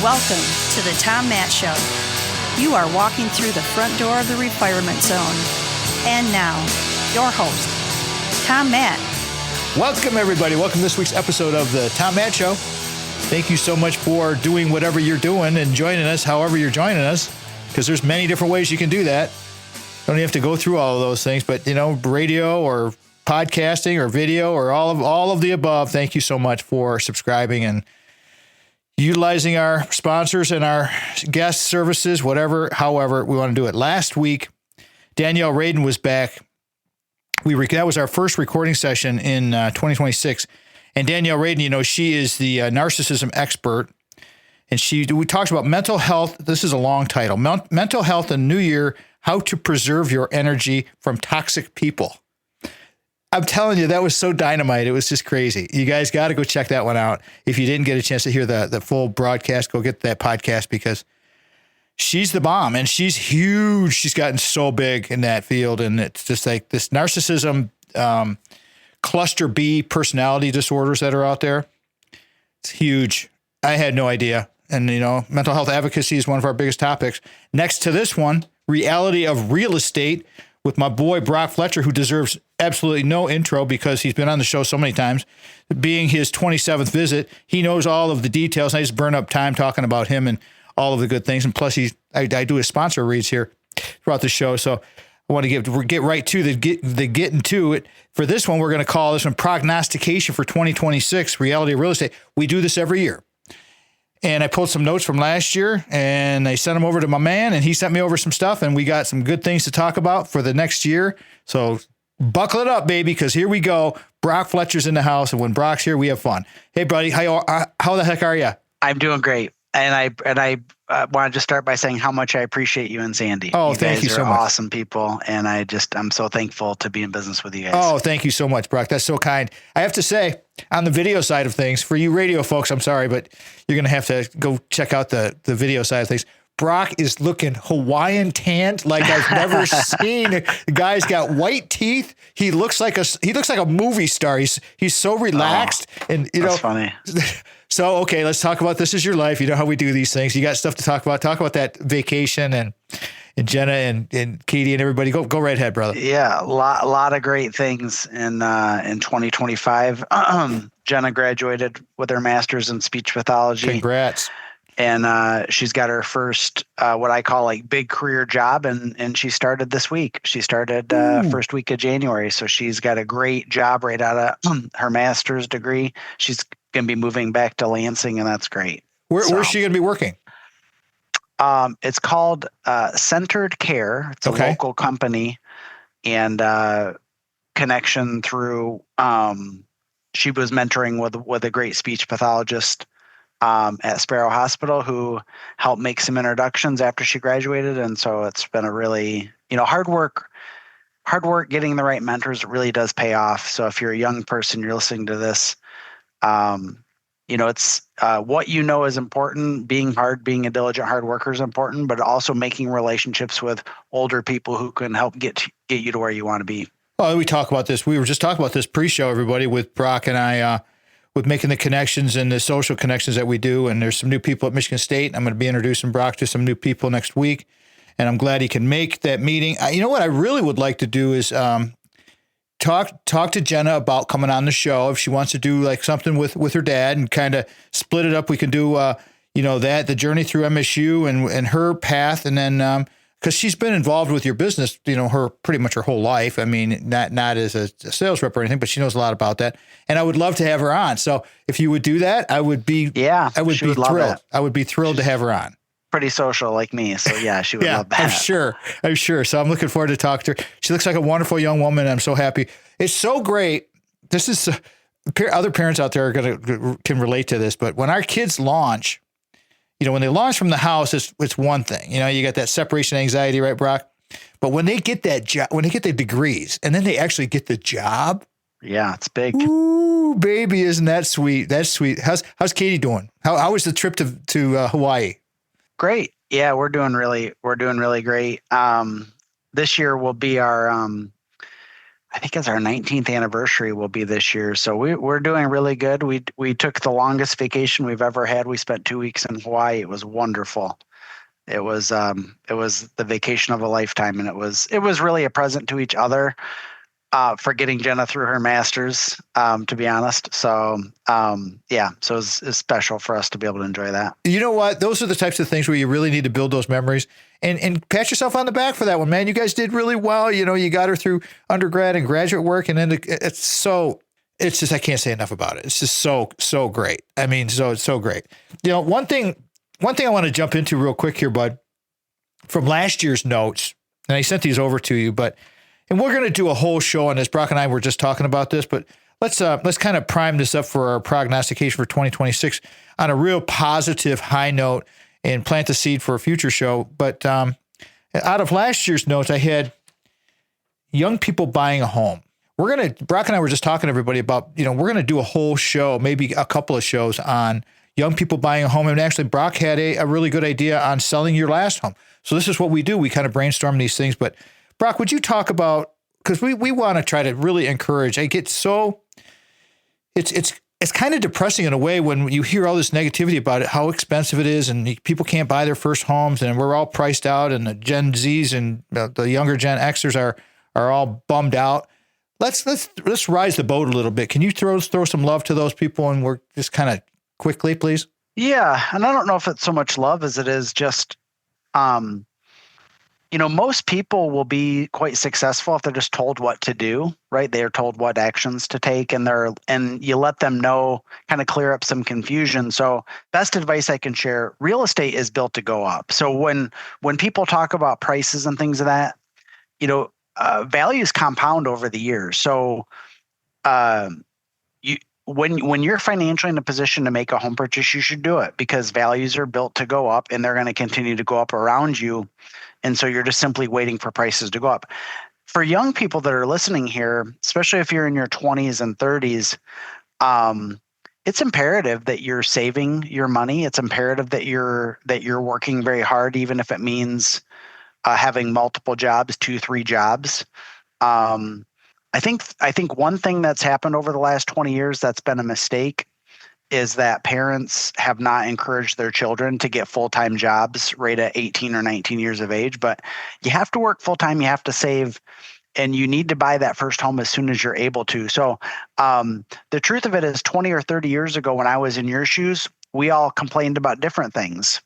Welcome to the Tom Matt Show. You are walking through the front door of the refirement zone. And now, your host, Tom Matt. Welcome, everybody. Welcome to this week's episode of the Tom Matt Show. Thank you so much for doing whatever you're doing and joining us, however you're joining us, because there's many different ways you can do that. Don't even have to go through all of those things, but, radio or podcasting or video or all of the above. Thank you so much for subscribing and utilizing our sponsors and our guest services, however we want to do it. Last week, Danielle Radin was back. That was our first recording session in 2026. And Danielle Radin, she is the narcissism expert. And we talked about mental health. This is a long title. Mental health in New Year, how to preserve your energy from toxic people. I'm telling you, that was so dynamite. It was just crazy. You guys got to go check that one out. If you didn't get a chance to hear the full broadcast, go get that podcast because she's the bomb and she's huge. She's gotten so big in that field. And it's just like this narcissism, cluster B personality disorders that are out there. It's huge. I had no idea. And, mental health advocacy is one of our biggest topics. Next to this one, reality of real estate with my boy, Brock Fletcher, who deserves absolutely no intro because he's been on the show so many times. Being his 27th visit, he knows all of the details. I just burn up time talking about him and all of the good things. And plus, I do his sponsor reads here throughout the show. So I want to get right to the getting to it. For this one, we're going to call this one Prognostication for 2026, Reality of Real Estate. We do this every year. And I pulled some notes from last year and I sent them over to my man and he sent me over some stuff and we got some good things to talk about for the next year. So buckle it up, baby, because here we go. Brock Fletcher's in the house and when Brock's here, we have fun. Hey, buddy, how the heck are you? I'm doing great. And I wanted to start by saying how much I appreciate you and Sandy. Oh, thank you so much. You guys are awesome people. And I'm so thankful to be in business with you guys. Oh, thank you so much, Brock. That's so kind. I have to say, on the video side of things, for you radio folks, I'm sorry, but you're going to have to go check out the video side of things. Brock is looking Hawaiian tanned like I've never seen. The guy's got white teeth. He looks like a movie star. He's so relaxed. And that's funny. So, okay, let's talk about This Is Your Life. You know how we do these things. You got stuff to talk about. Talk about that vacation and Jenna and Katie and everybody. Go right ahead, brother. Yeah, a lot of great things in 2025. Jenna graduated with her master's in speech pathology. Congrats. And she's got her first, what I call big career job. And she started this week. She started first week of January. So she's got a great job right out of her master's degree. She's going to be moving back to Lansing, and that's great. Where's she going to be working? It's called Centered Care. It's a local company and connection through, she was mentoring with a great speech pathologist at Sparrow Hospital who helped make some introductions after she graduated. And so it's been a really, hard work getting the right mentors. It really does pay off. So if you're a young person, you're listening to this, it's what is important. Being a diligent hard worker is important, but also making relationships with older people who can help get you to where you want to be. Well, we talk about this. We were just talking about this pre-show, everybody, with Brock and I, with making the connections and the social connections that we do. And there's some new people at Michigan State. I'm going to be introducing Brock to some new people next week. And I'm glad he can make that meeting. You know what I really would like to do is talk to Jenna about coming on the show. If she wants to do something with her dad and kind of split it up, we can do, the journey through MSU and her path. And then, because she's been involved with your business, pretty much her whole life. I mean, not as a sales rep or anything, but she knows a lot about that. And I would love to have her on. So if you would do that, I would be thrilled. I would be thrilled to have her on. Pretty social like me. So yeah, she would love that. I'm sure. So I'm looking forward to talk to her. She looks like a wonderful young woman. I'm so happy. It's so great. This is other parents out there can relate to this, but when our kids launch, when they launch from the house, it's one thing. You got that separation anxiety, right, Brock? But when they get that job, when they get the degrees, and then they actually get the job, yeah, it's big. Ooh, baby, isn't that sweet? That's sweet. How's Katie doing? How was the trip to Hawaii? Great. Yeah, we're doing really great. This year will be our I I think it's our 19th anniversary will be this year. So we're doing really good. We took the longest vacation we've ever had. We spent 2 weeks in Hawaii. It was wonderful. It was the vacation of a lifetime, and it was really a present to each other for getting Jenna through her master's, to be honest. So so it's special for us to be able to enjoy that. You know what? Those are the types of things where you really need to build those memories and pat yourself on the back for that one, man. You guys did really well. You know, you got her through undergrad and graduate work, and then it's just, I can't say enough about it. It's just so great. I mean, it's so great. You know, one thing I want to jump into real quick here, bud, from last year's notes, and I sent these over to you, and we're going to do a whole show on this. Brock and I were just talking about this, but let's kind of prime this up for our prognostication for 2026 on a real positive high note and plant the seed for a future show. But out of last year's notes, I had young people buying a home. Brock and I were just talking to everybody about, we're going to do a whole show, maybe a couple of shows on young people buying a home. And actually, Brock had a really good idea on selling your last home. So this is what we do. We kind of brainstorm these things. But Brock, would you talk about, because we want to try to really encourage, it's kind of depressing in a way when you hear all this negativity about it, how expensive it is, and people can't buy their first homes, and we're all priced out, and the Gen Zs and the younger Gen Xers are all bummed out. Let's rise the boat a little bit. Can you throw some love to those people, and we're just kind of quickly, please? Yeah, and I don't know if it's so much love as it is just, most people will be quite successful if they're just told what to do, right? They are told what actions to take, and you let them know, kind of clear up some confusion. So best advice I can share, real estate is built to go up. So when people talk about prices and things of that, values compound over the years. So when you're financially in a position to make a home purchase, you should do it, because values are built to go up, and they're going to continue to go up around you. And so you're just simply waiting for prices to go up. For young people that are listening here, especially if you're in your 20s and 30s, it's imperative that you're saving your money. It's imperative that you're working very hard, even if it means having multiple jobs, 2-3 jobs. I think one thing that's happened over the last 20 years that's been a mistake is that parents have not encouraged their children to get full-time jobs right at 18 or 19 years of age. But you have to work full-time, you have to save, and you need to buy that first home as soon as you're able to. So the truth of it is 20 or 30 years ago when I was in your shoes, we all complained about different things,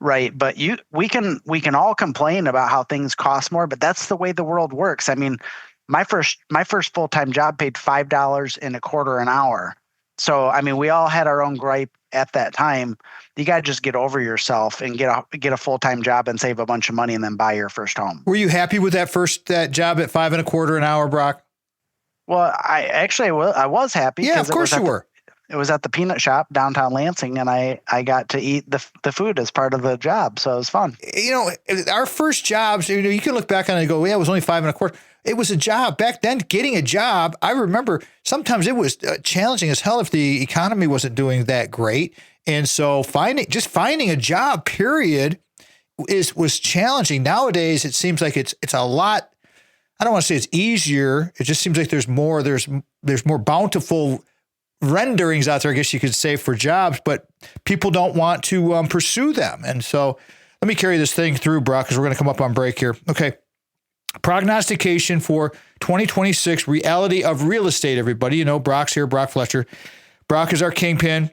right? But we can all complain about how things cost more, but that's the way the world works. I mean, my first full-time job paid $5.25 an hour. So, I mean, we all had our own gripe at that time. You got to just get over yourself and get a full-time job and save a bunch of money and then buy your first home. Were you happy with that job at $5.25 an hour, Brock? Well, I was happy. Yeah, of course you were. It was at the peanut shop downtown Lansing, and I got to eat the food as part of the job. So it was fun. Our first jobs, you can look back on it and go, yeah, it was only $5.25. It was a job back then. Getting a job, I remember sometimes it was challenging as hell if the economy wasn't doing that great. And so finding a job, period, was challenging. Nowadays, it seems like it's a lot. I don't want to say it's easier. It just seems like there's more bountiful renderings out there, I guess you could say, for jobs, but people don't want to pursue them. And so let me carry this thing through, Brock, because we're going to come up on break here. Okay. Prognostication for 2026, reality of real estate, everybody. Brock's here, Brock Fletcher. Brock is our kingpin,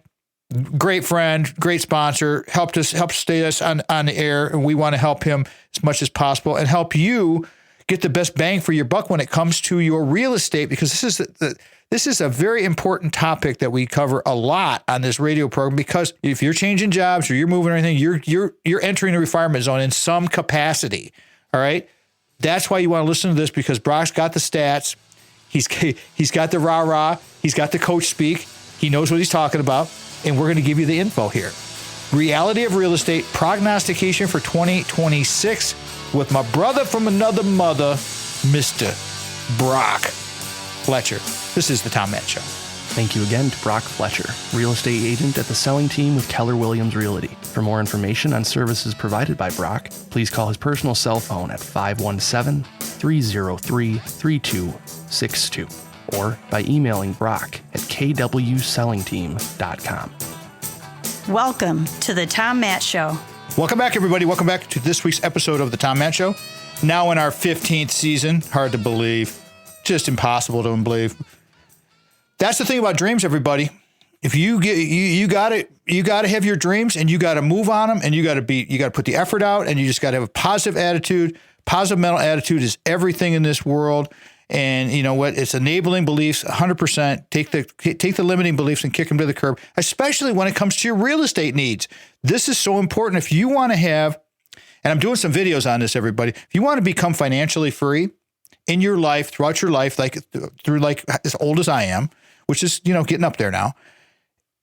great friend, great sponsor, helped stay us on the air, and we want to help him as much as possible and help you get the best bang for your buck when it comes to your real estate, because this is a very important topic that we cover a lot on this radio program, because if you're changing jobs or you're moving or anything, you're entering a retirement zone in some capacity. All right. That's why you want to listen to this, because Brock's got the stats. He's got the rah-rah. He's got the coach speak. He knows what he's talking about. And we're going to give you the info here. Reality of real estate, prognostication for 2026 with my brother from another mother, Mr. Brock Fletcher. This is the Tom Matt Show. Thank you again to Brock Fletcher, real estate agent at the selling team with Keller Williams Realty. For more information on services provided by Brock, please call his personal cell phone at 517 770-303-3262 or by emailing Brock at kwsellingteam.com. Welcome to the Tom Matt Show. Welcome back, everybody. Welcome back to this week's episode of the Tom Matt Show. Now in our 15th season. Hard to believe. Just impossible to believe. That's the thing about dreams, everybody. If you get you got to have your dreams, and you got to move on them, and you got to put the effort out, and you just got to have a positive attitude. Positive mental attitude is everything in this world. And you know what? It's enabling beliefs, 100%. Take the limiting beliefs and kick them to the curb, especially when it comes to your real estate needs. This is so important. If you want to have, and I'm doing some videos on this, everybody. If you want to become financially free in your life, throughout your life, like as old as I am, which is, getting up there now,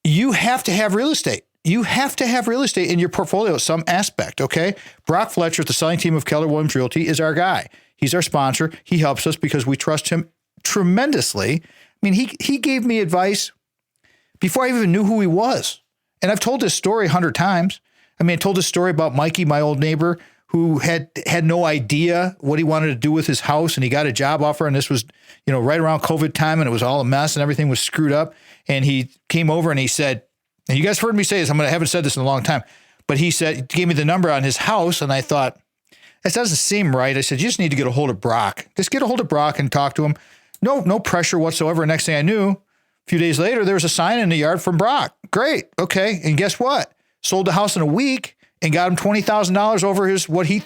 you have to have real estate. You have to have real estate in your portfolio, some aspect, okay? Brock Fletcher at the selling team of Keller Williams Realty is our guy. He's our sponsor. He helps us because we trust him tremendously. I mean, he gave me advice before I even knew who he was. And I've told this story 100 times. I mean, I told this story about Mikey, my old neighbor, who had no idea what he wanted to do with his house. And he got a job offer. And this was, right around COVID time. And it was all a mess and everything was screwed up. And he came over and he said, and you guys heard me say this, I haven't said this in a long time, but he gave me the number on his house. And I thought, that doesn't seem right. I said, you just need to get a hold of Brock. Just get a hold of Brock and talk to him. No pressure whatsoever. Next thing I knew, a few days later, there was a sign in the yard from Brock. Great. Okay. And guess what? Sold the house in a week and got him $20,000 over what he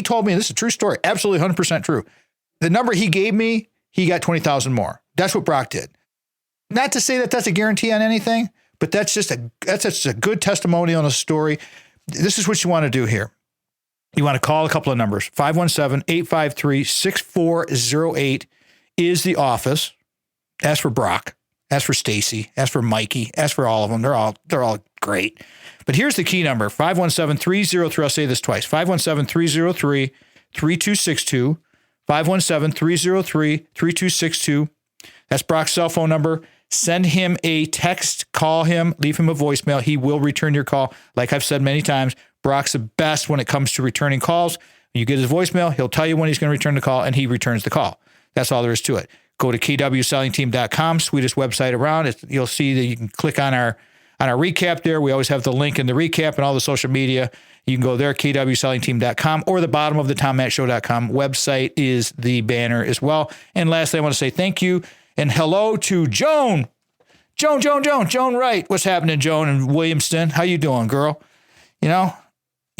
told me. And this is a true story. Absolutely 100% true. The number he gave me, he got 20,000 more. That's what Brock did. Not to say that that's a guarantee on anything, but that's just a good testimonial on a story. This is what you want to do here. You want to call a couple of numbers. 517-853-6408 is the office. Ask for Brock. Ask for Stacy. Ask for Mikey. Ask for all of them. They're all great. But here's the key number, 517-303. I'll say this twice. 517-303-3262. 517-303-3262. That's Brock's cell phone number. Send him a text, call him, leave him a voicemail. He will return your call. Like I've said many times, Brock's the best when it comes to returning calls. You get his voicemail, he'll tell you when he's going to return the call, and he returns the call. That's all there is to it. Go to kwsellingteam.com, sweetest website around. You'll see that you can click on our recap there. We always have the link in the recap and all the social media. You can go there, kwsellingteam.com, or the bottom of the tommattshow.com website is the banner as well. And lastly, I want to say thank you and hello to Joan. Joan Wright. What's happening, Joan in Williamston? How you doing, girl? You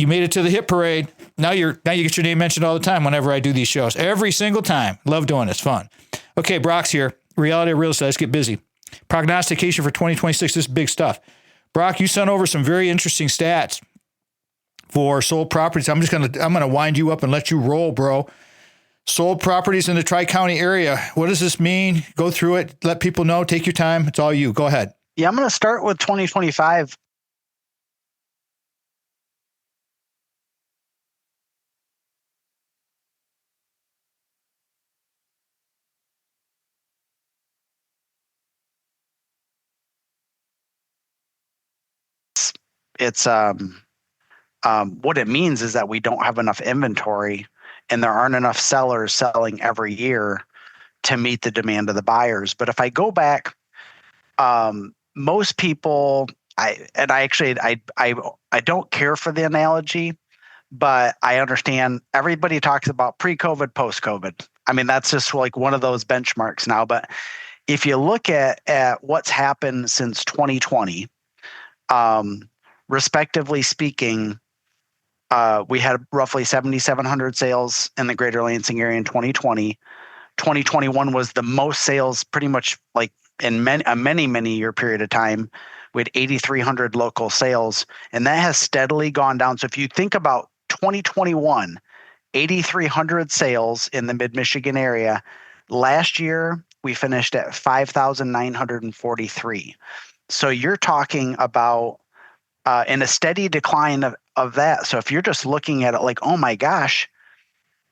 made it to the hit parade. Now you get your name mentioned all the time whenever I do these shows. Every single time. Love doing it. It's fun. Okay, Brock's here. Reality of real estate. Let's get busy. Prognostication for 2026. This is big stuff. Brock, you sent over some very interesting stats for sold properties. I'm gonna wind you up and let you roll, bro. Sold properties in the Tri-County area. What does this mean? Go through it. Let people know. Take your time. It's all you. Go ahead. Yeah, I'm going to start with 2025. It's what it means is that we don't have enough inventory and there aren't enough sellers selling every year to meet the demand of the buyers. But if I go back, most people, I don't care for the analogy, but I understand everybody talks about pre-COVID, post-COVID. I mean, that's just like one of those benchmarks now. But if you look at what's happened since 2020, respectively speaking, we had roughly 7,700 sales in the greater Lansing area in 2020. 2021 was the most sales pretty much like in a many year period of time. We had 8,300 local sales, and that has steadily gone down. So if you think about 2021, 8,300 sales in the mid-Michigan area. Last year, we finished at 5,943. So you're talking about in a steady decline of that. So if you're just looking at it like, oh my gosh,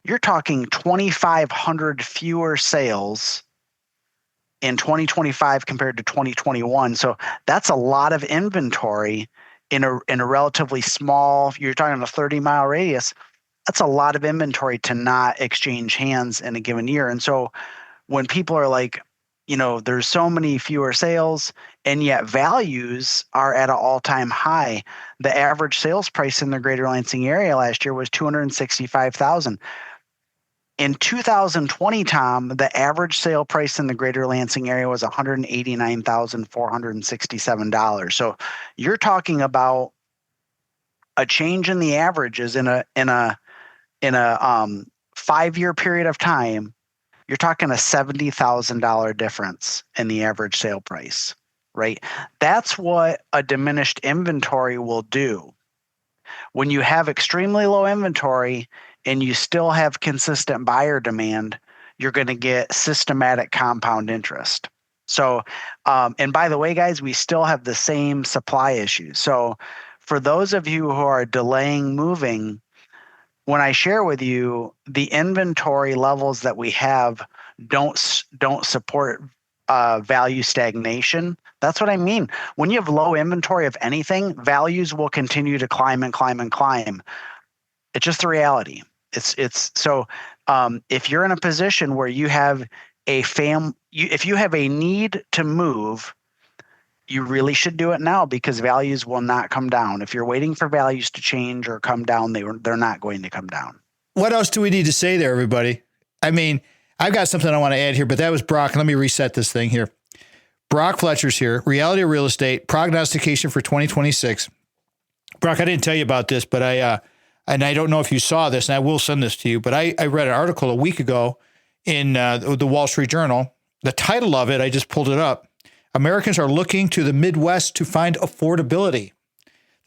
you're talking 2,500 fewer sales in 2025 compared to 2021. So that's a lot of inventory in a relatively small, you're talking a 30-mile radius. that's a lot of inventory to not exchange hands in a given year. And so when people are like, there's so many fewer sales and yet values are at an all-time high. The average sales price in the greater Lansing area last year was $265,000. In 2020, Tom, the average sale price in the greater Lansing area was $189,467. So you're talking about a change in the averages in a 5-year period of time. You're talking a $70,000 difference in the average sale price, right? That's what a diminished inventory will do. When you have extremely low inventory and you still have consistent buyer demand, you're going to get systematic compound interest. So, and by the way, guys, we still have the same supply issues. So for those of you who are delaying moving, when I share with you the inventory levels that we have don't support value stagnation. That's what I mean. When you have low inventory of anything, values will continue to climb and climb and climb. It's just the reality. It's so if you're in a position where you have if you have a need to move, you really should do it now because values will not come down. If you're waiting for values to change or come down, they're not going to come down. What else do we need to say there, everybody? I mean, I've got something I want to add here, but that was Brock. Let me reset this thing here. Brock Fletcher's here, Reality of Real Estate, Prognostication for 2026. Brock, I didn't tell you about this, but and I don't know if you saw this, and I will send this to you, but I read an article a week ago in the Wall Street Journal. The title of it, I just pulled it up. Americans are looking to the Midwest to find affordability.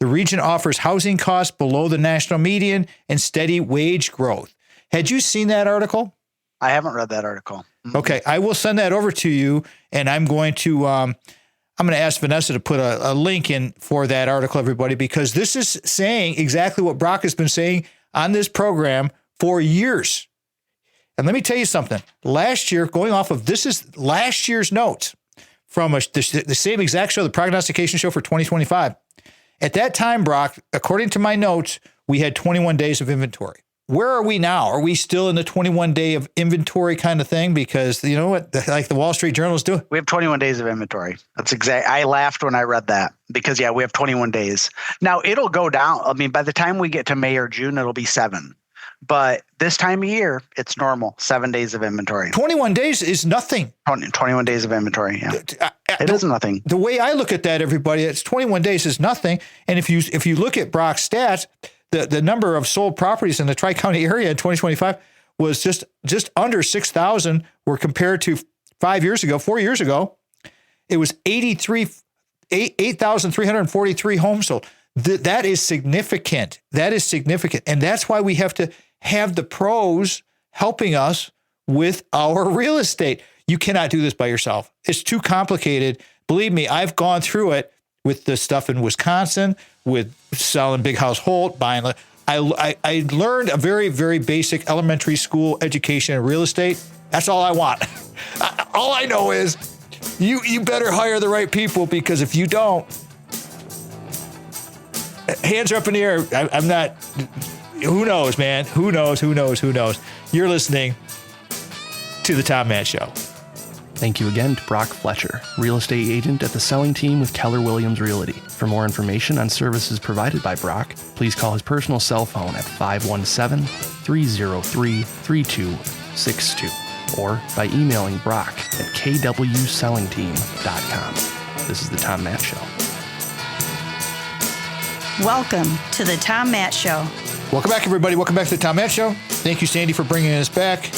The region offers housing costs below the national median and steady wage growth. Had you seen that article? I haven't read that article. Mm-hmm. Okay, I will send that over to you, and I'm going to ask Vanessa to put a link in for that article, everybody, because this is saying exactly what Brock has been saying on this program for years. And let me tell you something. Last year, going off of this is last year's notes from the same exact show, the Prognostication show for 2025. At that time, Brock, according to my notes, we had 21 days of inventory. Where are we now? Are we still in the 21 day of inventory kind of thing? Because you know what, like the Wall Street Journal is doing? We have 21 days of inventory. That's exact. I laughed when I read that because we have 21 days. Now it'll go down. I mean, by the time we get to May or June, it'll be 7. But this time of year, it's normal. 7 days of inventory. 21 days is nothing. 21 days of inventory. Yeah. It is nothing. The way I look at that, everybody, it's 21 days is nothing. And if you look at Brock's stats, the number of sold properties in the Tri-County area in 2025 was just under 6,000, where compared to 4 years ago, it was 8,343 homes sold. That is significant. That is significant. And that's why we have to have the pros helping us with our real estate. You cannot do this by yourself. It's too complicated. Believe me, I've gone through it with the stuff in Wisconsin, with selling Big House Holt, buying. I learned a very, very basic elementary school education in real estate. That's all I want. All I know is you better hire the right people, because if you don't, hands are up in the air. I'm not. Who knows, man? Who knows? You're listening to the Tom Matt Show. Thank you again to Brock Fletcher, real estate agent at the selling team with Keller Williams Realty. For more information on services provided by Brock, please call his personal cell phone at 517-303-3262 or by emailing Brock at kwsellingteam.com. This is the Tom Matt Show. Welcome to the Tom Matt Show. Welcome back, everybody. Welcome back to the Tom Matt Show. Thank you, Sandy, for bringing us back.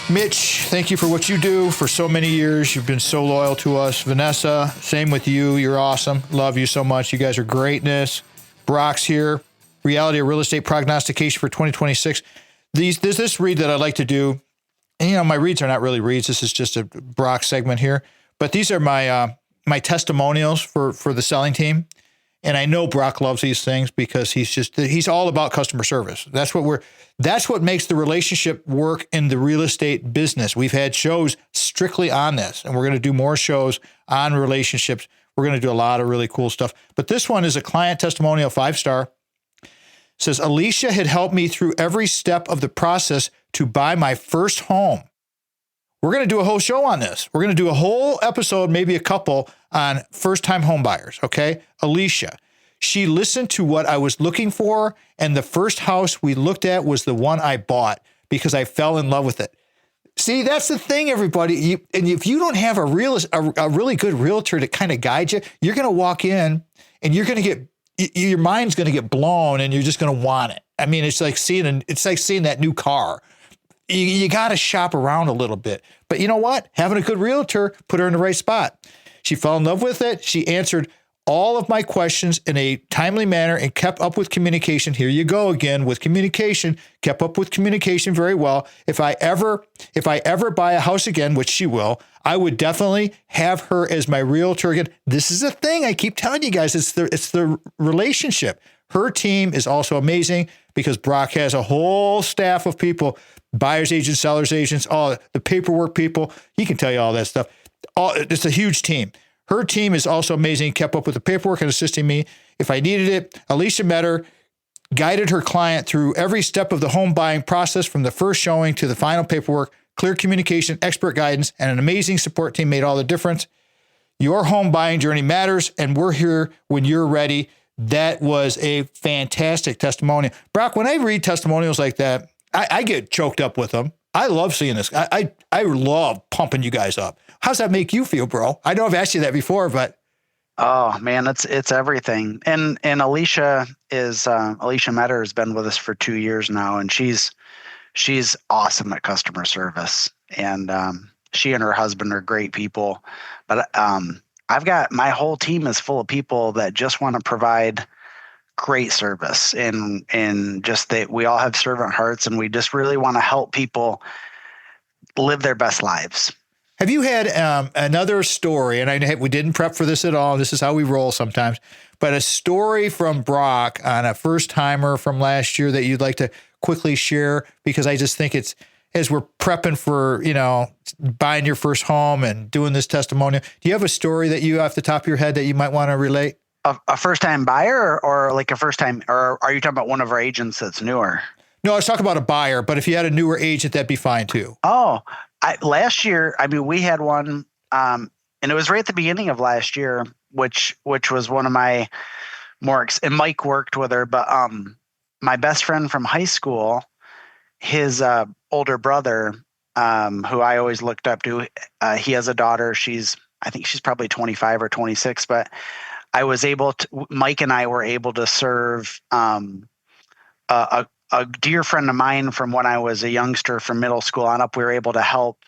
Mitch, thank you for what you do for so many years. You've been so loyal to us. Vanessa, same with you. You're awesome. Love you so much. You guys are greatness. Brock's here. Reality of Real Estate Prognostication for 2026. This read that I like to do, and my reads are not really reads. This is just a Brock segment here. But these are my testimonials for the selling team. And I know Brock loves these things because he's all about customer service. That's what makes the relationship work in the real estate business. We've had shows strictly on this, and we're going to do more shows on relationships. We're going to do a lot of really cool stuff. But this one is a client testimonial, 5-star. says, Alicia had helped me through every step of the process to buy my first home. We're going to do a whole show on this. We're going to do a whole episode, maybe a couple, on first-time home buyers, okay? Alicia, she listened to what I was looking for, and the first house we looked at was the one I bought because I fell in love with it. See, that's the thing, everybody. And if you don't have a really good realtor to kind of guide you, you're going to walk in and you're going to get, your mind's going to get blown and you're just going to want it. I mean, it's like seeing that new car. You got to shop around a little bit. But you know what? Having a good realtor put her in the right spot. She fell in love with it. She answered all of my questions in a timely manner and kept up with communication. Here you go again with communication, kept up with communication very well. If I ever buy a house again, which she will, I would definitely have her as my realtor again. This is a thing I keep telling you guys. It's the relationship. Her team is also amazing because Brock has a whole staff of people, buyers agents, sellers agents, all the paperwork people. He can tell you all that stuff. It's a huge team. Her team is also amazing, kept up with the paperwork and assisting me if I needed it. Alicia Metter guided her client through every step of the home buying process from the first showing to the final paperwork. Clear communication, expert guidance, and an amazing support team made all the difference. Your home buying journey matters, and we're here when you're ready. That was a fantastic testimonial. Brock, when I read testimonials like that, I get choked up with them. I love seeing this. I love pumping you guys up. How's that make you feel, bro? I know I've asked you that before, but. Oh man, it's everything. And Alicia Metter has been with us for 2 years now, and she's awesome at customer service. And she and her husband are great people. But I've got my whole team is full of people that just want to provide great service and just that we all have servant hearts and we just really want to help people live their best lives. Have you had another story, and we didn't prep for this at all, this is how we roll sometimes, but a story from Brock on a first-timer from last year that you'd like to quickly share? Because I just think it's, as we're prepping for, buying your first home and doing this testimonial, do you have a story that you off the top of your head that you might want to relate? A first-time buyer or like a first-time, or are you talking about one of our agents that's newer? No, I was talking about a buyer, but if you had a newer agent, that'd be fine too. Oh, last year, we had one, and it was right at the beginning of last year, which was one of my and Mike worked with her, but my best friend from high school, his older brother, who I always looked up to, he has a daughter. I think she's probably 25 or 26, but Mike and I were able to serve a dear friend of mine from when I was a youngster from middle school on up. We were able to help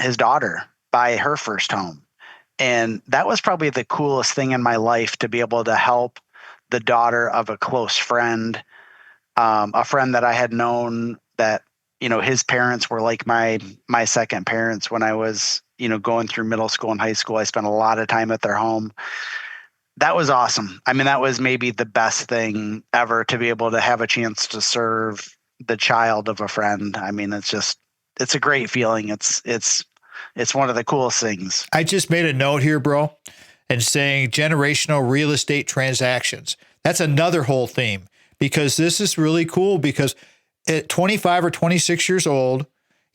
his daughter buy her first home. And that was probably the coolest thing in my life, to be able to help the daughter of a close friend, a friend that I had known that, his parents were like my second parents when I was, going through middle school and high school. I spent a lot of time at their home. That was awesome. That was maybe the best thing ever, to be able to have a chance to serve the child of a friend. It's a great feeling. It's one of the coolest things. I just made a note here, bro, and saying generational real estate transactions. That's another whole theme, because this is really cool, because at 25 or 26 years old,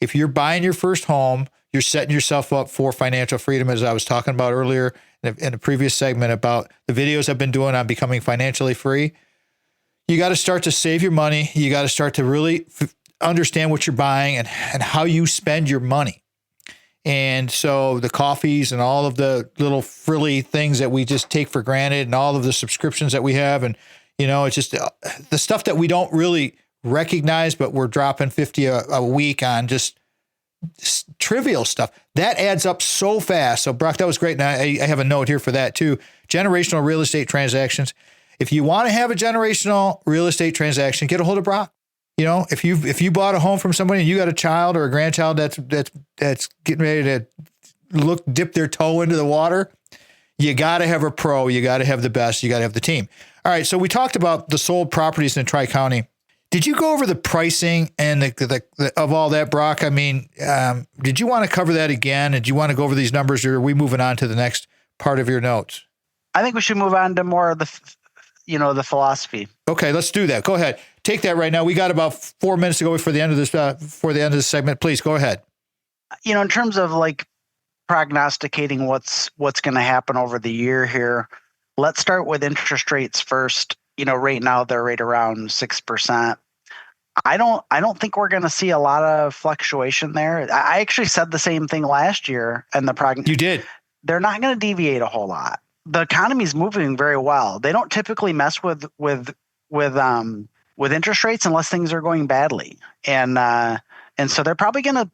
if you're buying your first home, you're setting yourself up for financial freedom, as I was talking about earlier in a previous segment about the videos I've been doing on becoming financially free. You got to start to save your money. You got to start to really understand what you're buying and how you spend your money. And so the coffees and all of the little frilly things that we just take for granted, and all of the subscriptions that we have, and it's just the stuff that we don't really recognize, but we're dropping $50 a week on just trivial stuff that adds up so fast. So Brock, that was great. And I have a note here for that too. Generational real estate transactions. If you want to have a generational real estate transaction, get a hold of Brock. If you bought a home from somebody and you got a child or a grandchild that's getting ready to dip their toe into the water, you got to have a pro. You got to have the best. You got to have the team. All right. So we talked about the sold properties in Tri-County. Did you go over the pricing and the of all that, Brock? Did you want to cover that again? Did you want to go over these numbers, or are we moving on to the next part of your notes? I think we should move on to more of the philosophy. Okay, let's do that. Go ahead. Take that right now. We got about 4 minutes to go before the end of this segment. Please go ahead. In terms of like prognosticating what's going to happen over the year here, let's start with interest rates first. Right now they're right around 6%. I don't think we're going to see a lot of fluctuation there. I actually said the same thing last year, and you did. They're not going to deviate a whole lot. The economy's moving very well. They don't typically mess with interest rates unless things are going badly, and so they're probably gonna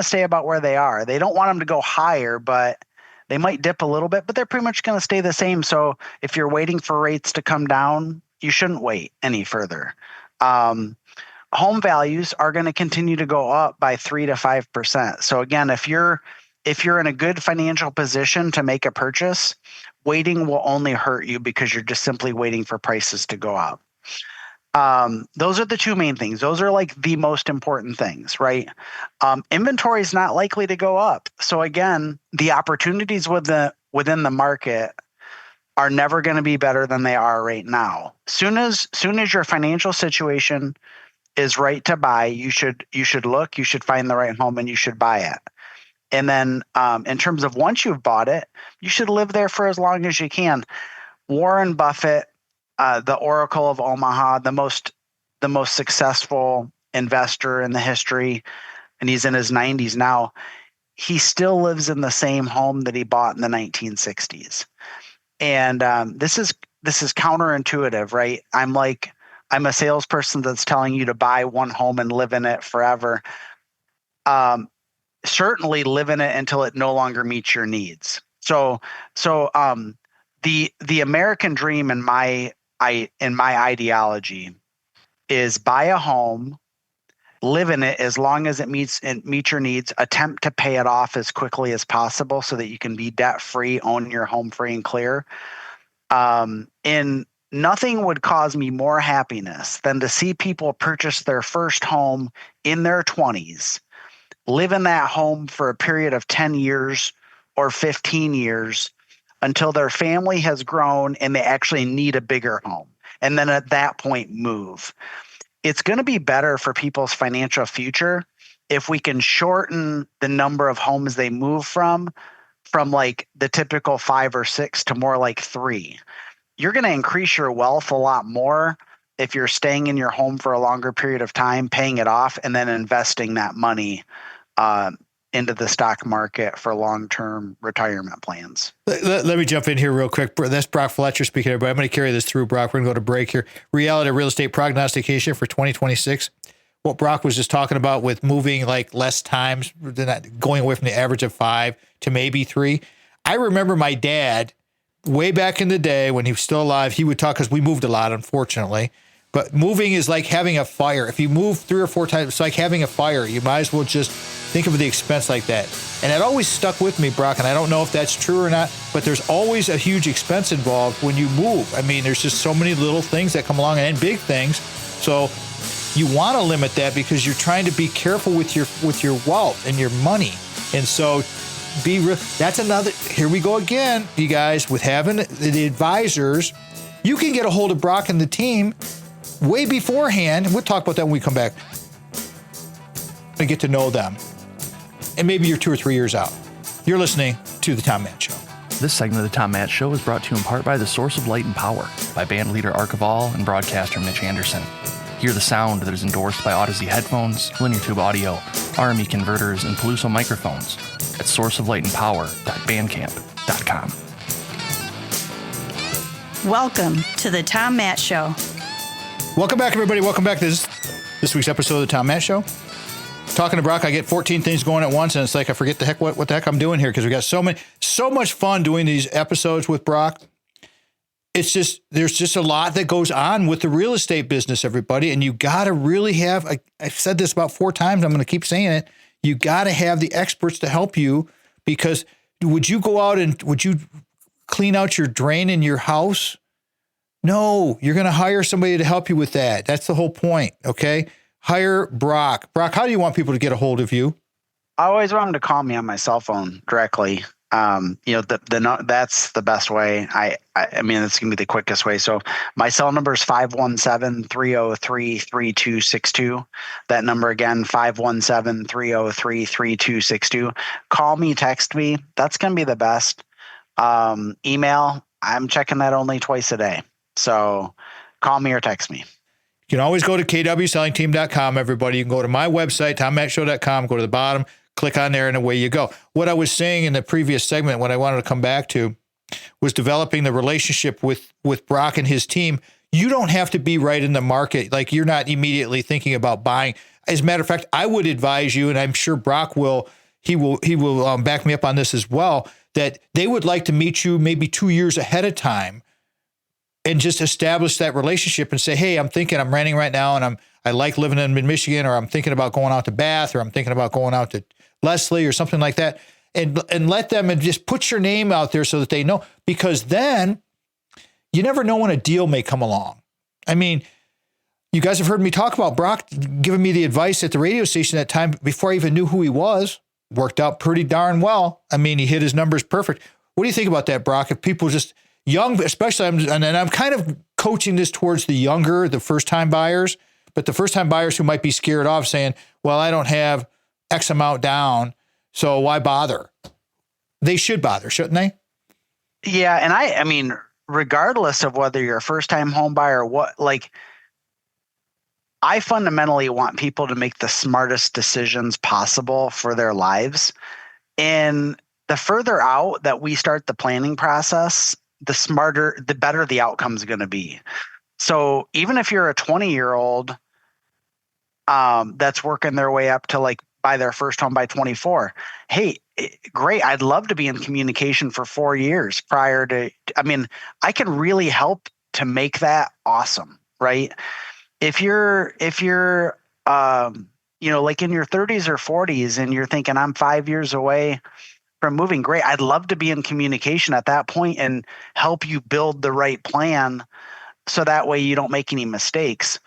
stay about where they are. They don't want them to go higher, but they might dip a little bit. But they're pretty much going to stay the same. So if you're waiting for rates to come down, you shouldn't wait any further. Home values are going to continue to go up by 3 to 5%. So again, if you're in a good financial position to make a purchase, waiting will only hurt you because you're just simply waiting for prices to go up. Those are the two main things. Those are like the most important things, right? Inventory is not likely to go up. So again, the opportunities within the market are never going to be better than they are right now. Soon as your financial situation is right to buy, you should look, you should find the right home, and you should buy it. And then in terms of once you've bought it, you should live there for as long as you can. Warren Buffett, the Oracle of Omaha, the most successful investor in the history, and he's in his 90s now. He still lives in the same home that he bought in the 1960s. And this is counterintuitive, right? I'm a salesperson that's telling you to buy one home and live in it forever. Certainly live in it until it no longer meets your needs. So the American dream in my ideology is buy a home, live in it as long as it meets your needs, attempt to pay it off as quickly as possible so that you can be debt free, own your home free and clear. And nothing would cause me more happiness than to see people purchase their first home in their 20s, live in that home for a period of 10 years or 15 years until their family has grown and they actually need a bigger home. And then at that point, move. It's going to be better for people's financial future if we can shorten the number of homes they move from like the typical 5 or 6 to more like 3. You're going to increase your wealth a lot more if you're staying in your home for a longer period of time, paying it off, and then investing that money into the stock market for long-term retirement plans. Let me jump in here real quick. That's Brock Fletcher speaking, everybody. I'm going to carry this through, Brock. We're going to go to break here. Reality real estate prognostication for 2026. What Brock was just talking about with moving like less times, going away from the average of 5 to maybe 3. I remember my dad way back in the day when he was still alive, he would talk, because we moved a lot, unfortunately. But moving is like having a fire. If you move 3 or 4 times, it's like having a fire. You might as well just think of the expense like that. And it always stuck with me, Brock, and I don't know if that's true or not, but there's always a huge expense involved when you move. I mean, there's just so many little things that come along and big things. So you want to limit that because you're trying to be careful with your wealth and your money. And so that's another, here we go again, you guys, with having the advisors. You can get a hold of Brock and the team way beforehand. We'll talk about that when we come back and get to know them. And maybe you're 2 or 3 years out. You're listening to The Tom Matt Show. This segment of The Tom Matt Show is brought to you in part by The Source of Light and Power by band leader Archibald and broadcaster Mitch Anderson. Hear the sound that is endorsed by Odyssey headphones, linear tube audio, RME converters, and Peluso microphones at sourceoflightandpower.bandcamp.com. Welcome to The Tom Matt Show. Welcome back, everybody. Welcome back to this week's episode of The Tom Matt Show. Talking to Brock, I get 14 things going at once, and it's like I forget what the heck I'm doing here, because we got so much fun doing these episodes with Brock. It's just, there's just a lot that goes on with the real estate business, everybody, and you got to really have, I've said this about 4 times, I'm going to keep saying it, you got to have the experts to help you, because would you go out and would you clean out your drain in your house? No, you're going to hire somebody to help you with that. That's the whole point, okay? Hire Brock. Brock, how do you want people to get a hold of you? I always want them to call me on my cell phone directly. That's the best way. I mean, it's going to be the quickest way. So my cell number is 517-303-3262. That number again, 517-303-3262. Call me, text me. That's going to be the best. Email, I'm checking that only twice a day. So call me or text me. You can always go to kwsellingteam.com, everybody. You can go to my website, tommattshow.com, go to the bottom, click on there, and away you go. What I was saying in the previous segment, what I wanted to come back to, was developing the relationship with Brock and his team. You don't have to be right in the market. Like, you're not immediately thinking about buying. As a matter of fact, I would advise you, and I'm sure Brock will, he will back me up on this as well, that they would like to meet you maybe 2 years ahead of time and just establish that relationship and say, hey, I'm renting right now, and I like living in mid-Michigan, or I'm thinking about going out to Bath, or I'm thinking about going out to Leslie or something like that. And let them, and just put your name out there so that they know, because then you never know when a deal may come along. I mean, you guys have heard me talk about Brock giving me the advice at the radio station that time before I even knew who he was. Worked out pretty darn well. I mean, he hit his numbers perfect. What do you think about that, Brock? If people just young, especially, and I'm kind of coaching this towards the younger, the first-time buyers, but the first-time buyers who might be scared off saying, well, I don't have X amount down, so why bother? They should bother, shouldn't they? Yeah, and I mean, regardless of whether you're a first-time home buyer or what, like, I fundamentally want people to make the smartest decisions possible for their lives. And the further out that we start the planning process, the better the outcome is going to be. So even if you're a 20-year-old that's working their way up to like buy their first home by 24, hey, great. I'd love to be in communication for 4 years prior to, I mean, I can really help to make that awesome, right? If you're like in your 30s or 40s and you're thinking, I'm 5 years away from moving, great. I'd love to be in communication at that point and help you build the right plan so that way you don't make any mistakes.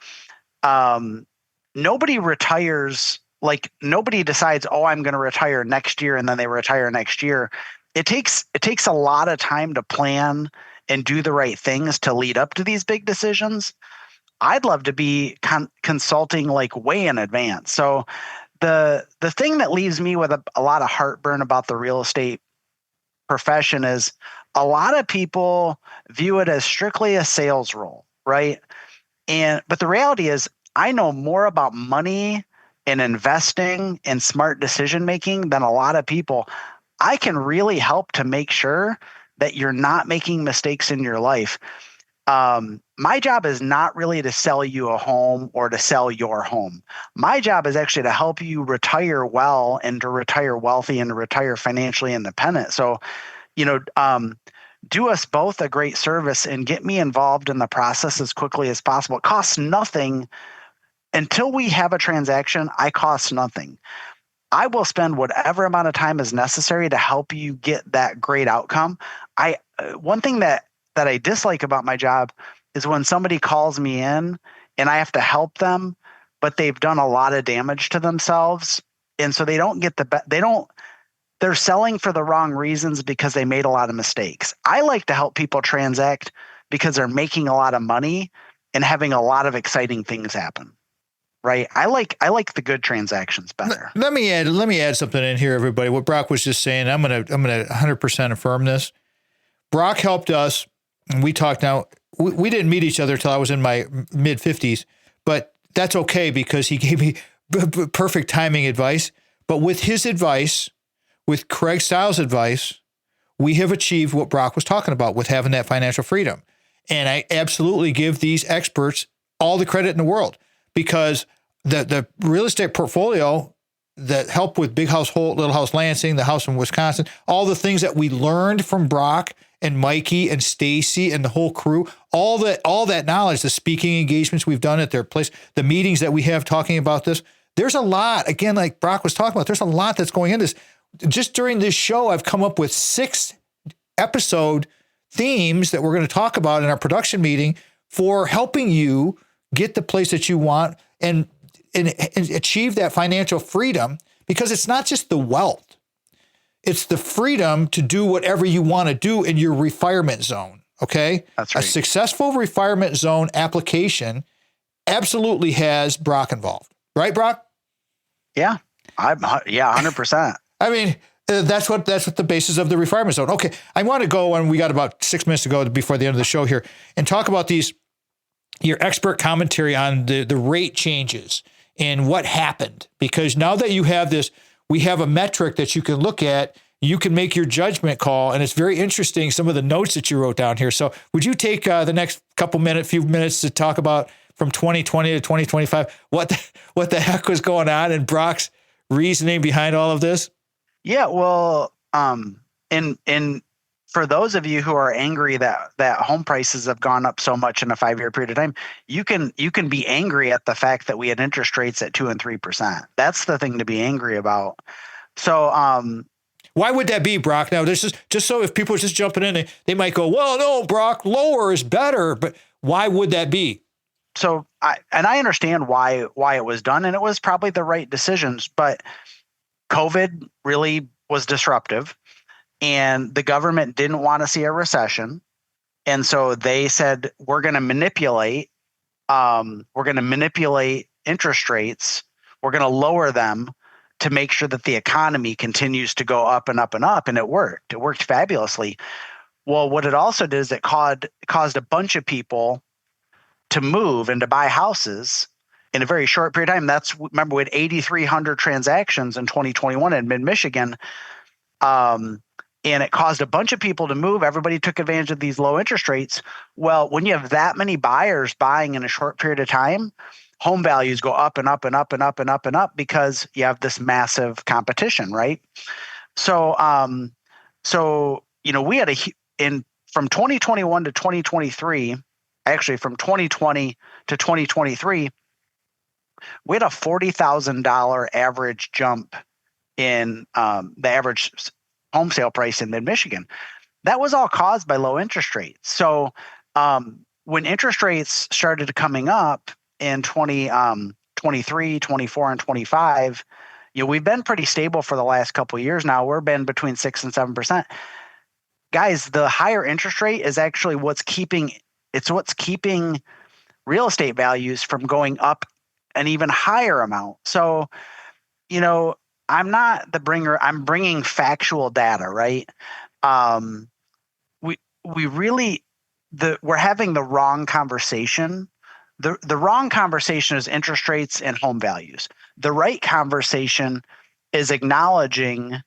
Nobody retires, like nobody decides, oh, I'm going to retire next year, and then they retire next year. It takes a lot of time to plan and do the right things to lead up to these big decisions. I'd love to be consulting like way in advance. So the thing that leaves me with a lot of heartburn about the real estate profession is a lot of people view it as strictly a sales role, right? But the reality is, I know more about money and investing and smart decision making than a lot of people. I can really help to make sure that you're not making mistakes in your life. My job is not really to sell you a home or to sell your home. My job is actually to help you retire well and to retire wealthy and to retire financially independent. So, do us both a great service and get me involved in the process as quickly as possible. It costs nothing. Until we have a transaction, I cost nothing. I will spend whatever amount of time is necessary to help you get that great outcome. One thing that I dislike about my job is when somebody calls me in and I have to help them, but they've done a lot of damage to themselves. And so they don't get they're selling for the wrong reasons because they made a lot of mistakes. I like to help people transact because they're making a lot of money and having a lot of exciting things happen. Right. I like the good transactions better. Let me add something in here, everybody. What Brock was just saying, I'm gonna 100% affirm this. Brock helped us, and we talked now. We didn't meet each other till I was in my mid 50s, but that's okay because he gave me perfect timing advice. But with his advice, with Craig Stiles' advice, we have achieved what Brock was talking about with having that financial freedom. And I absolutely give these experts all the credit in the world. Because the real estate portfolio that helped with Big House Holt, Little House Lansing, the house in Wisconsin, all the things that we learned from Brock and Mikey and Stacy and the whole crew, all that knowledge, the speaking engagements we've done at their place, the meetings that we have talking about this, there's a lot, again, like Brock was talking about, there's a lot that's going into this. Just during this show, I've come up with 6 episode themes that we're going to talk about in our production meeting for helping you get the place that you want and achieve that financial freedom, because it's not just the wealth. It's the freedom to do whatever you want to do in your refinement zone. Okay. That's right. A successful refinement zone application absolutely has Brock involved. Right, Brock? Yeah. 100%. I mean, that's what the basis of the refinement zone. Okay. I want to go, and we got about 6 minutes to go before the end of the show here, and talk about your expert commentary on the rate changes and what happened. Because now that you have this, we have a metric that you can look at, you can make your judgment call. And it's very interesting, some of the notes that you wrote down here. So would you take the next few minutes to talk about from 2020 to 2025, what the heck was going on and Brock's reasoning behind all of this? Yeah, well, for those of you who are angry that home prices have gone up so much in a 5-year period of time, you can be angry at the fact that we had interest rates at 2% and 3%. That's the thing to be angry about. So, why would that be, Brock? Now, this is just so if people are just jumping in, they might go, well, no, Brock, lower is better. But why would that be? So I understand why it was done, and it was probably the right decisions, but COVID really was disruptive, and the government didn't want to see a recession. And so they said, we're going to manipulate interest rates. We're going to lower them to make sure that the economy continues to go up and up and up. And it worked. It worked fabulously. Well, what it also did is it caused a bunch of people to move and to buy houses in a very short period of time. Remember, we had 8,300 transactions in 2021 in mid-Michigan. And it caused a bunch of people to move. Everybody took advantage of these low interest rates. Well, when you have that many buyers buying in a short period of time, home values go up and up and up and up and up and up because you have this massive competition, right? So, we had from 2021 to 2023, actually from 2020 to 2023, we had a $40,000 average jump in the average home sale price in mid-Michigan. That was all caused by low interest rates. So when interest rates started coming up in 2023, 24, and 25, we've been pretty stable for the last couple of years now. We've been between 6 and 7%. Guys, the higher interest rate is actually what's keeping real estate values from going up an even higher amount. So, I'm not the bringer. I'm bringing factual data, right? We're having the wrong conversation. The wrong conversation is interest rates and home values. The right conversation is acknowledging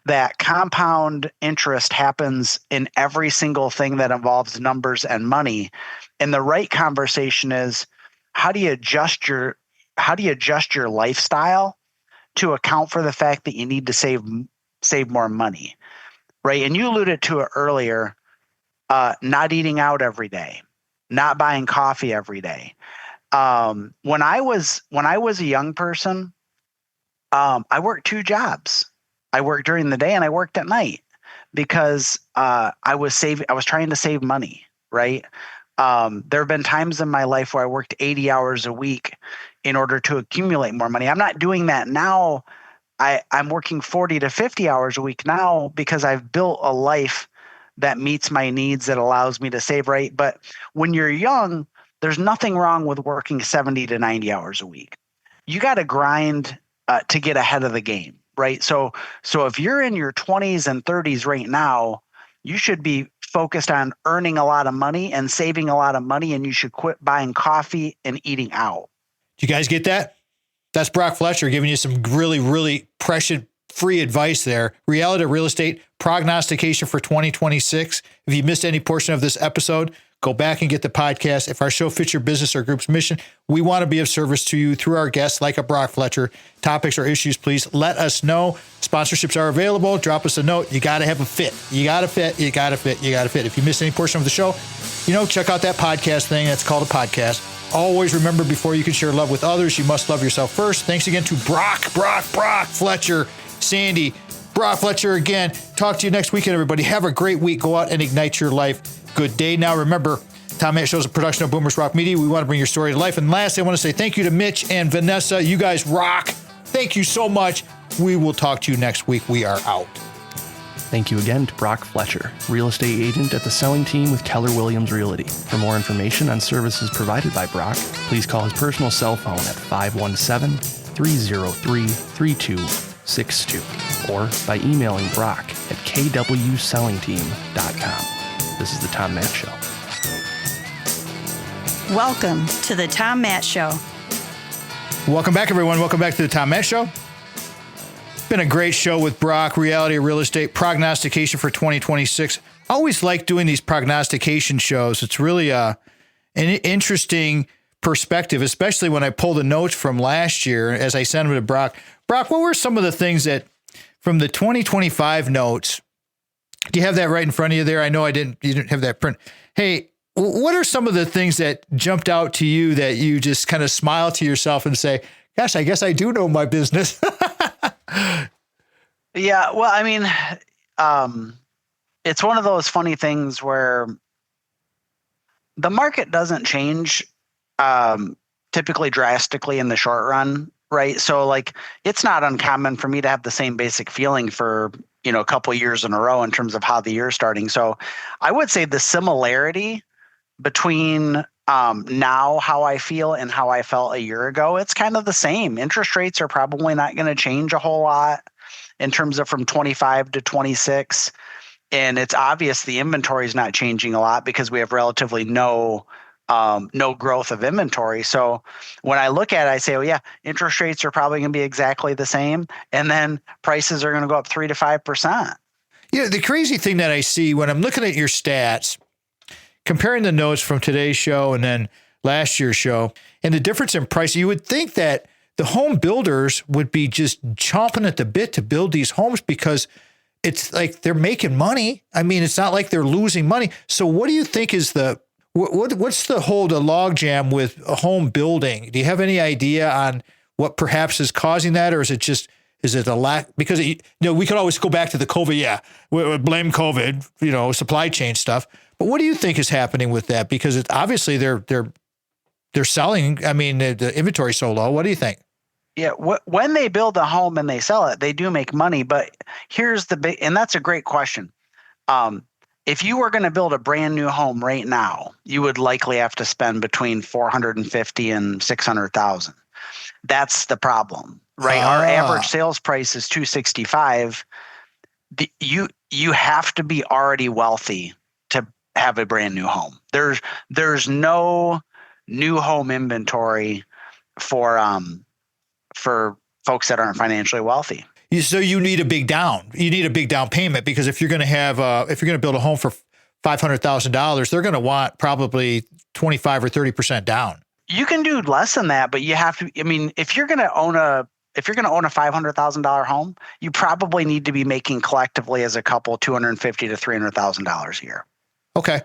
that compound interest happens in every single thing that involves numbers and money. And the right conversation is how do you adjust your lifestyle to account for the fact that you need to save more money, right? And you alluded to it earlier, not eating out every day, not buying coffee every day. When I was a young person, I worked 2 jobs. I worked during the day and I worked at night because I was trying to save money, right? There have been times in my life where I worked 80 hours a week in order to accumulate more money. I'm not doing that now. I'm working 40 to 50 hours a week now because I've built a life that meets my needs, that allows me to save, right? But when you're young, there's nothing wrong with working 70 to 90 hours a week. You got to grind to get ahead of the game, right? So if you're in your 20s and 30s right now, you should be focused on earning a lot of money and saving a lot of money, and you should quit buying coffee and eating out. Do you guys get that? That's Brock Fletcher giving you some really, really precious free advice there. Reality Real Estate Prognostication for 2026. If you missed any portion of this episode, go back and get the podcast. If our show fits your business or group's mission, we want to be of service to you through our guests like a Brock Fletcher. Topics or issues, please let us know. Sponsorships are available. Drop us a note. You got to have a fit. You got to fit. You got to fit. You got to fit. If you missed any portion of the show, check out that podcast thing. That's called a podcast. Always remember, before you can share love with others, you must love yourself first. Thanks again to Brock Fletcher, Sandy, Brock Fletcher again. Talk to you next weekend, everybody. Have a great week. Go out and ignite your life. Good day. Now, remember, Tom Matt Show is a production of Boomers Rock Media. We want to bring your story to life. And last, I want to say thank you to Mitch and Vanessa. You guys rock. Thank you so much. We will talk to you next week. We are out. Thank you again to Brock Fletcher, real estate agent at the selling team with Keller Williams Realty. For more information on services provided by Brock, please call his personal cell phone at 517-303-3262 or by emailing Brock at kwsellingteam.com. This is the Tom Matt Show. Welcome to the Tom Matt Show. Welcome back, everyone. Welcome back to the Tom Matt Show. Been a great show with Brock, Reality of Real Estate, Prognostication for 2026. I always like doing these prognostication shows. It's really an interesting perspective, especially when I pull the notes from last year as I send them to Brock. Brock, what were some of the things that from the 2025 notes? Do you have that right in front of you there? I know you didn't have that print. Hey, what are some of the things that jumped out to you that you just kind of smile to yourself and say, gosh, I guess I do know my business? Yeah, well, I mean, it's one of those funny things where the market doesn't change typically drastically in the short run, right? So like, it's not uncommon for me to have the same basic feeling for, a couple of years in a row in terms of how the year's starting. So I would say the similarity between now how I feel and how I felt a year ago, it's kind of the same. Interest rates are probably not going to change a whole lot in terms of from 25 to 26. And it's obvious the inventory is not changing a lot because we have relatively no growth of inventory. So when I look at it, I say, oh yeah, interest rates are probably going to be exactly the same. And then prices are going to go up 3 to 5%. Yeah. The crazy thing that I see when I'm looking at your stats, comparing the notes from today's show and then last year's show and the difference in price, you would think that the home builders would be just chomping at the bit to build these homes because it's like they're making money. I mean, it's not like they're losing money. So what do you think is what's the logjam with a home building? Do you have any idea on what perhaps is causing that? Or is it a lack? Because, we could always go back to the COVID. Yeah, we blame COVID, supply chain stuff. But what do you think is happening with that? Because it's obviously they're selling. I mean, the inventory's so low. What do you think? Yeah, when they build a home and they sell it, they do make money. But here's and that's a great question. If you were going to build a brand new home right now, you would likely have to spend between $450,000 and $600,000. That's the problem, right? Our average sales price is $265,000. You have to be already wealthy to have a brand new home. There's no new home inventory for folks that aren't financially wealthy. So you need a big down. You need a big down payment because if you're going to build a home for $500,000, they're going to want probably 25 or 30% down. You can do less than that, but you have to. I mean, if you're going to own a $500,000 home, you probably need to be making collectively as a couple $250,000 to $300,000 a year. Okay,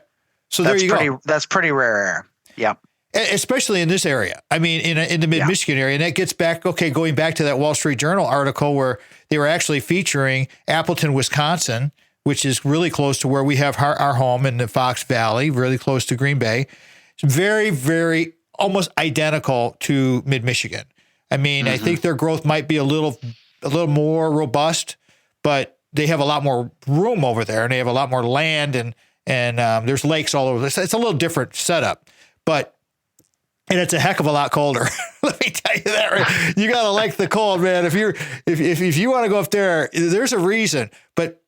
so there you go. That's pretty rare. Yeah. Especially in this area. I mean, in the mid-Michigan area. And that gets back, going back to that Wall Street Journal article where they were actually featuring Appleton, Wisconsin, which is really close to where we have our home in the Fox Valley, really close to Green Bay. It's very, very almost identical to mid-Michigan. I mean, I think their growth might be a little more robust, but they have a lot more room over there and they have a lot more land and there's lakes all over. It's a little different setup, and it's a heck of a lot colder. Let me tell you that. Right? You gotta like the cold, man. If you want to go up there, there's a reason. But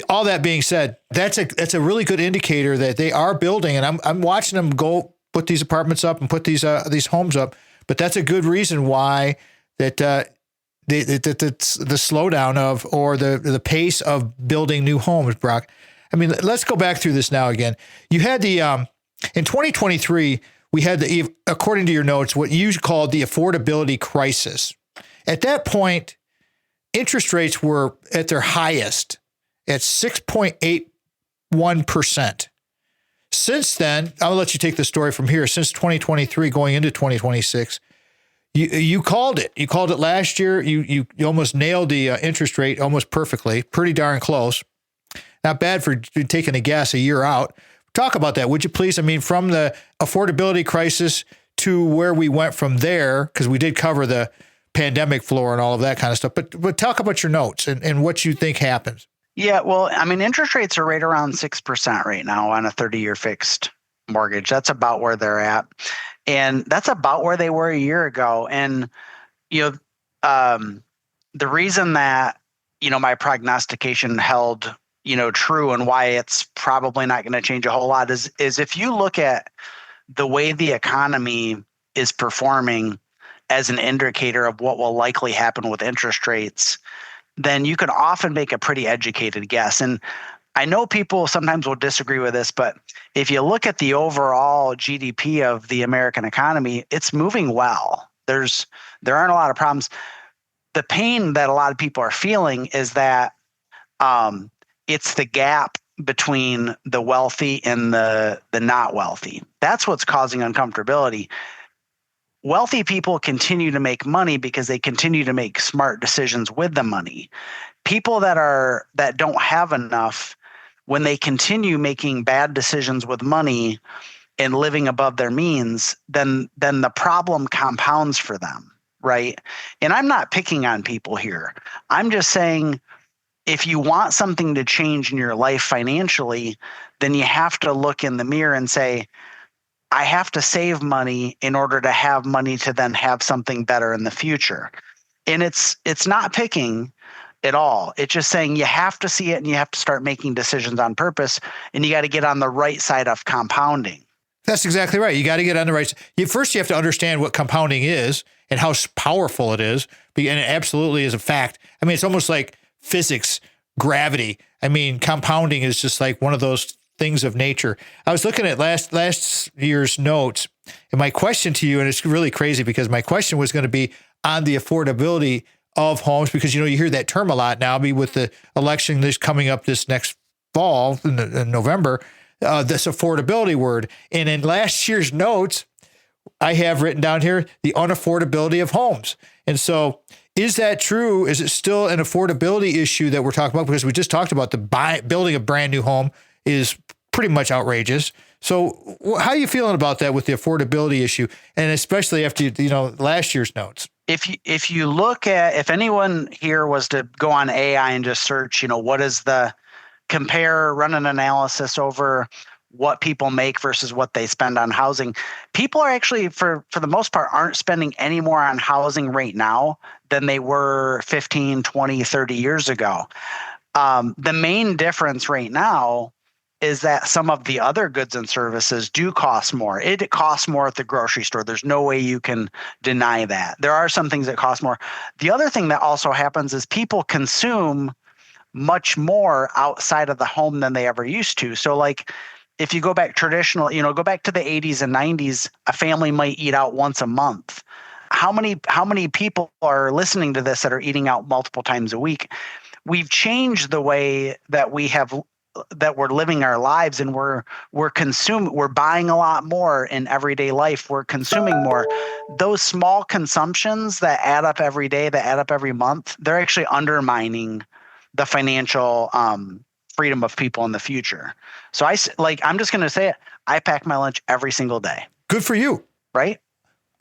all that being said, that's a really good indicator that they are building, and I'm watching them go put these apartments up and put these homes up. But that's a good reason why that's the slowdown of or the pace of building new homes, Brock. I mean, let's go back through this now again. You had in 2023. We had according to your notes, what you called the affordability crisis. At that point, interest rates were at their highest at 6.81%. Since then, I'll let you take the story from here. Since 2023 going into 2026, you called it. You called it last year. You almost nailed the interest rate almost perfectly, pretty darn close. Not bad for taking a guess a year out. Talk about that, would you please? I mean, from the affordability crisis to where we went from there, because we did cover the pandemic floor and all of that kind of stuff. But talk about your notes and what you think happens. Yeah, well, I mean, interest rates are right around 6% right now on a 30-year fixed mortgage. That's about where they're at. And that's about where they were a year ago. And, you know, the reason that, my prognostication held, true and why it's probably not going to change a whole lot is if you look at the way the economy is performing as an indicator of what will likely happen with interest rates, then you can often make a pretty educated guess. And I know people sometimes will disagree with this, but if you look at the overall GDP of the American economy, it's moving well. There aren't a lot of problems. The pain that a lot of people are feeling is that it's the gap between the wealthy and the not wealthy. That's what's causing uncomfortability. Wealthy people continue to make money because they continue to make smart decisions with the money. People that don't have enough, when they continue making bad decisions with money and living above their means, then the problem compounds for them, right? And I'm not picking on people here. I'm just saying, if you want something to change in your life financially, then you have to look in the mirror and say, I have to save money in order to have money to then have something better in the future. And it's not picking at all. It's just saying you have to see it and you have to start making decisions on purpose, and you got to get on the right side of compounding. That's exactly right. You got to get on the right side. First, you have to understand what compounding is and how powerful it is. And it absolutely is a fact. I mean, it's almost like physics, gravity. I mean, compounding is just like one of those things of nature. I was looking at last year's notes, and my question to you, and it's really crazy because my question was going to be on the affordability of homes, because you hear that term a lot now, with the election that's coming up this next fall in November, this affordability word. And in last year's notes, I have written down here the unaffordability of homes. And so, is that true? Is it still an affordability issue that we're talking about? Because we just talked about building a brand new home is pretty much outrageous. So how are you feeling about that with the affordability issue? And especially after, last year's notes. If you look at, if anyone here was to go on AI and just search, what is run an analysis over what people make versus what they spend on housing, people are actually, for the most part, aren't spending any more on housing right now than they were 15, 20, 30 years ago. The main difference right now is that some of the other goods and services do cost more. It costs more at the grocery store. There's no way you can deny that. There are some things that cost more. The other thing that also happens is people consume much more outside of the home than they ever used to. So like, if you go back go back to the 80s and 90s, a family might eat out once a month. How many people are listening to this that are eating out multiple times a week? We've changed the way that we're living our lives, and we're buying a lot more in everyday life. We're consuming more. Those small consumptions that add up every day, that add up every month, they're actually undermining the financial freedom of people in the future. So I'm just going to say it. I pack my lunch every single day. Good for you. Right?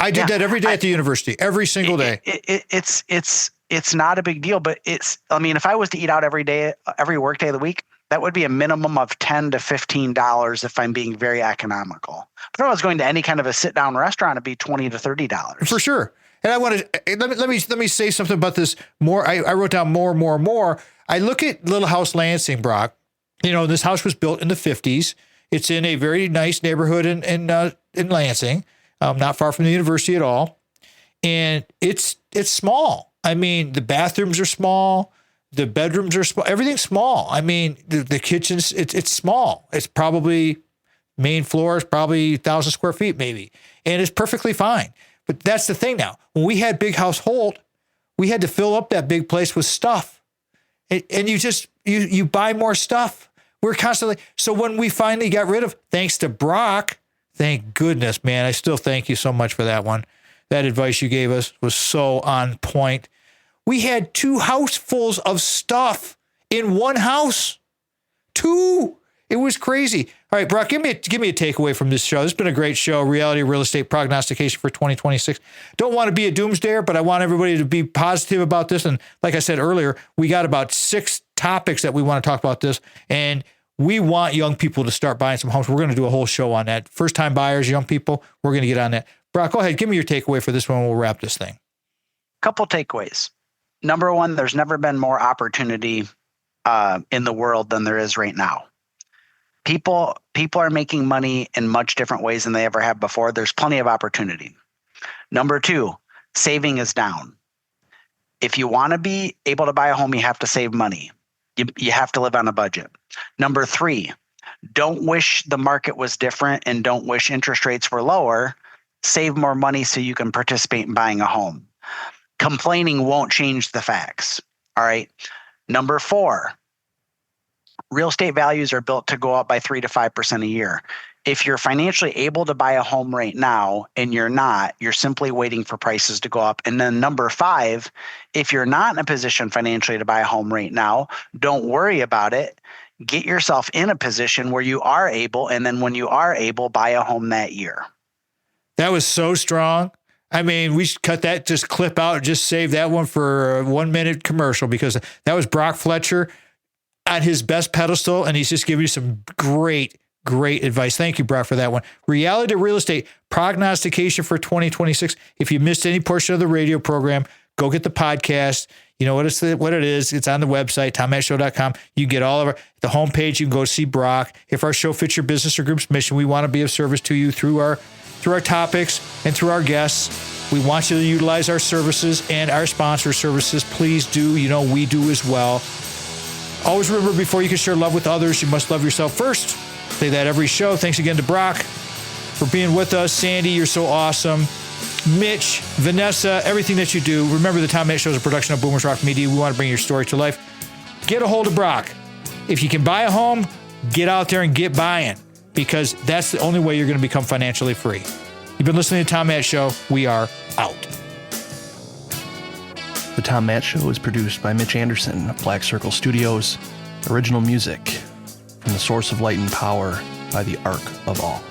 I did that every day at the university, every single day. It's not a big deal, but if I was to eat out every day, every work day of the week, that would be a minimum of $10 to $15 if I'm being very economical. But if I was going to any kind of a sit down restaurant, it'd be $20 to $30. For sure. And I want to let me say something about this more. I wrote down more. I look at Little House Lansing, Brock. This house was built in the 50s. It's in a very nice neighborhood in Lansing, not far from the university at all. And it's small. I mean, the bathrooms are small. The bedrooms are small. Everything's small. I mean, the kitchen's, it's small. It's probably, main floor is probably 1,000 square feet maybe. And it's perfectly fine. But that's the thing now. When we had Big House Holt, we had to fill up that big place with stuff. And you buy more stuff. We're constantly, so when we finally got rid of, thanks to Brock, thank goodness, man, I still thank you so much for that one. That advice you gave us was so on point. We had 2 housefuls of stuff in one house. 2. It was crazy. All right, Brock, give me a takeaway from this show. This has been a great show, Reality Real Estate Prognostication for 2026. Don't want to be a doomsdayer, but I want everybody to be positive about this. And like I said earlier, we got about 6 topics that we want to talk about this. And we want young people to start buying some homes. We're going to do a whole show on that. First-time buyers, young people, we're going to get on that. Brock, go ahead. Give me your takeaway for this one. We'll wrap this thing. Couple takeaways. Number one, there's never been more opportunity in the world than there is right now. People are making money in much different ways than they ever have before. There's plenty of opportunity. Number two, saving is down. If you want to be able to buy a home, you have to save money. You have to live on a budget. Number three, don't wish the market was different and don't wish interest rates were lower. Save more money so you can participate in buying a home. Complaining won't change the facts. All right. Number four, real estate values are built to go up by 3 to 5% a year. If you're financially able to buy a home right now and you're not, you're simply waiting for prices to go up. And then number five, if you're not in a position financially to buy a home right now, don't worry about it. Get yourself in a position where you are able, and then when you are able, buy a home that year. That was so strong. I mean, we should cut that, just clip out, just save that one for a 1-minute commercial, because that was Brock Fletcher at his best pedestal, and he's just giving you some great advice. Thank you, Brock, for that one. Reality Real Estate Prognostication for 2026. If you missed any portion of the radio program, go get the podcast. You know what it is. It's on the website, tommattshow.com. You get all of the homepage. You can go see Brock. If our show fits your business or group's mission, we want to be of service to you through our topics and through our guests. We want you to utilize our services and our sponsor services. Please do. You know, we do as well. Always remember, before you can share love with others, you must love yourself first. Say that every show. Thanks again to Brock for being with us. Sandy, you're so awesome. Mitch, Vanessa, everything that you do. Remember, the Tom Matt Show is a production of Boomers Rock Media. We want to bring your story to life. Get a hold of Brock. If you can buy a home, get out there and get buying, because that's the only way you're going to become financially free. You've been listening to the Tom Matt Show. We are out. The Tom Matt Show is produced by Mitch Anderson of Black Circle Studios. Original music from the Source of Light and Power by the Arc of All.